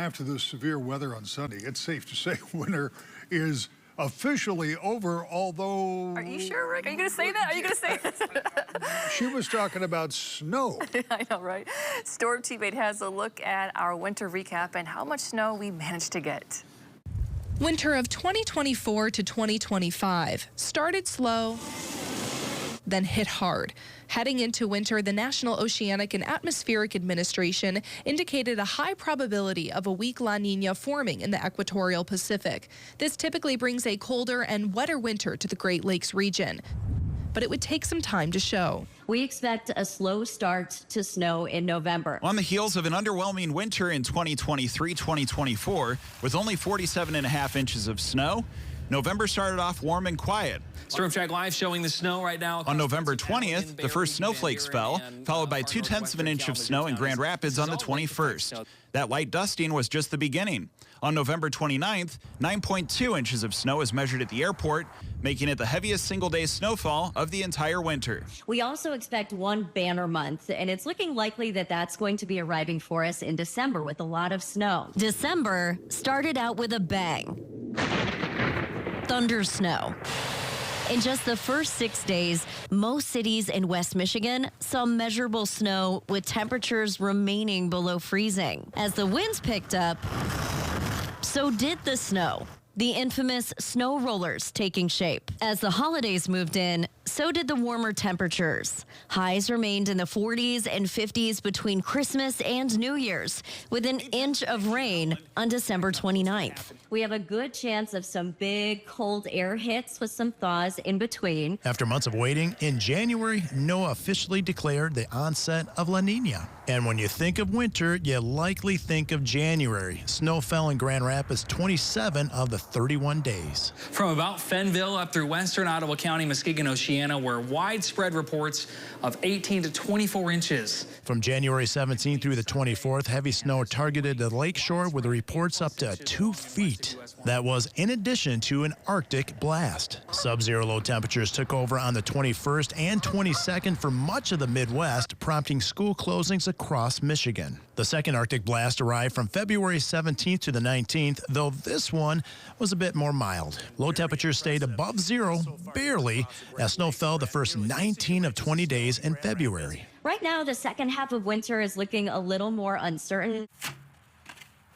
after the severe weather on Sunday, it's safe to say winter is officially over, although... Are you sure, Rick? Are you going to say that? Are you going to say that? She was talking about snow. I know, right? Storm Teammate has a look at our winter recap and how much snow we managed to get. Winter of 2024 to 2025 started slow, then hit hard. Heading into winter, the National Oceanic and Atmospheric Administration indicated a high probability of a weak La Nina forming in the equatorial Pacific. This typically brings a colder and wetter winter to the Great Lakes region, but it would take some time to show. We expect a slow start to snow in November. On the heels of an underwhelming winter in 2023-2024, with only 47.5 inches of snow, November started off warm and quiet. Storm Track Live showing the snow right now. On November 20th, the first snowflakes fell, followed by 2/10 of an inch of snow in Grand Rapids on the 21st. That light dusting was just the beginning. On November 29th, 9.2 inches of snow was measured at the airport, making it the heaviest single-day snowfall of the entire winter. We also expect one banner month, and it's looking likely that that's going to be arriving for us in December with a lot of snow. December started out with a bang. Thunder snow. In just the first 6 days, most cities in West Michigan saw measurable snow with temperatures remaining below freezing. As the winds picked up, so did the snow. The infamous snow rollers taking shape. As the holidays moved in, so did the warmer temperatures. Highs remained in the 40s and 50s between Christmas and New Year's, with an inch of rain on December 29th. We have a good chance of some big cold air hits with some thaws in between. After months of waiting, in January, NOAA officially declared the onset of La Nina. And when you think of winter, you likely think of January. Snow fell in Grand Rapids 27 of the 31 days. From about Fenville up through western Ottawa County, Muskegon, Oceana, where widespread reports of 18 to 24 inches. From January 17th through the 24th, heavy snow targeted the lakeshore with reports up to 2 feet. That was in addition to an Arctic blast. Sub-zero low temperatures took over on the 21st and 22nd for much of the Midwest, prompting school closings across Michigan. The second Arctic blast arrived from February 17th to the 19th, though this one was a bit more mild. Low temperatures stayed above zero, barely, as snow fell the first 19 of 20 days in February. Right now, the second half of winter is looking a little more uncertain.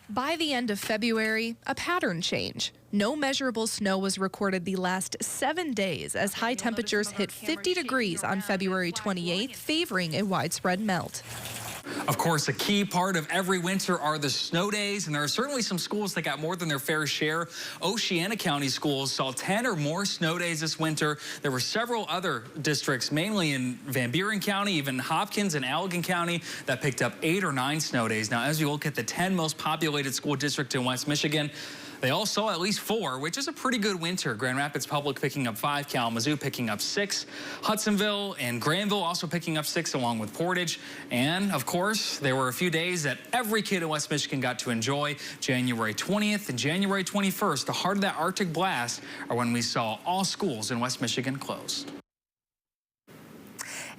By the end of February, a pattern change. No measurable snow was recorded the last 7 days as high temperatures hit 50 degrees on February 28th, favoring a widespread melt. Of course, a key part of every winter are the snow days, and there are certainly some schools that got more than their fair share. Oceana County schools saw 10 or more snow days this winter. There were several other districts, mainly in Van Buren County, even Hopkins and Allegan County, that picked up 8 or 9 snow days. Now, as you look at the 10 most populated school districts in West Michigan, they all saw at least 4, which is a pretty good winter. Grand Rapids Public picking up 5, Kalamazoo picking up 6, Hudsonville and Granville also picking up 6, along with Portage. And, of course, there were a few days that every kid in West Michigan got to enjoy. January 20th and January 21st, the heart of that Arctic blast, are when we saw all schools in West Michigan closed.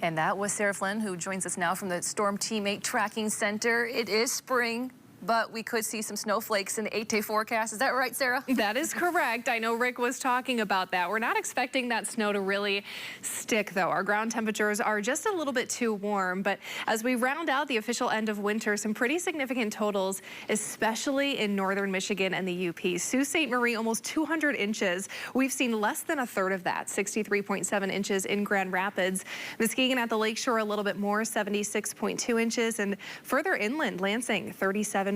And that was Sarah Flynn, who joins us now from the Storm Teammate Tracking Center. It is spring, but we could see some snowflakes in the 8-day forecast. Is that right, Sarah? That is correct. I know Rick was talking about that. We're not expecting that snow to really stick, though. Our ground temperatures are just a little bit too warm. But as we round out the official end of winter, some pretty significant totals, especially in northern Michigan and the UP. Sault Ste. Marie, almost 200 inches. We've seen less than a third of that, 63.7 inches in Grand Rapids. Muskegon at the lakeshore, a little bit more, 76.2 inches. And further inland, Lansing, 37.7.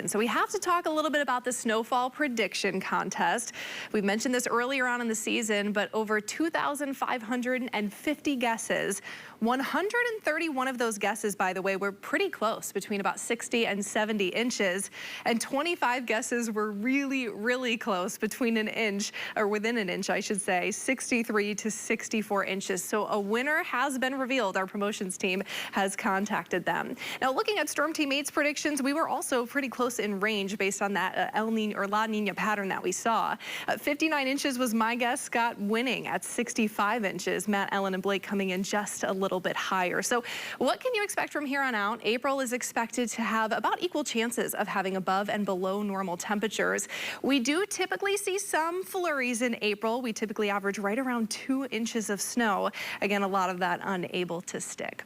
So we have to talk a little bit about the snowfall prediction contest. We mentioned this earlier on in the season, but over 2,550 guesses. 131 of those guesses, by the way, were pretty close, between about 60 and 70 inches. And 25 guesses were really, really close, between an inch, or within an inch, I should say, 63 to 64 inches. So a winner has been revealed. Our promotions team has contacted them. Now, looking at Storm Teammates predictions, we were also pretty close in range based on that El Nino or La Nina pattern that we saw. 59 inches was my guess. Scott winning at 65 inches. Matt, Ellen, and Blake coming in just a little little bit higher. So what can you expect from here on out? April is expected to have about equal chances of having above and below normal temperatures. We do typically see some flurries in April. We typically average right around 2 inches of snow. Again, a lot of that unable to stick.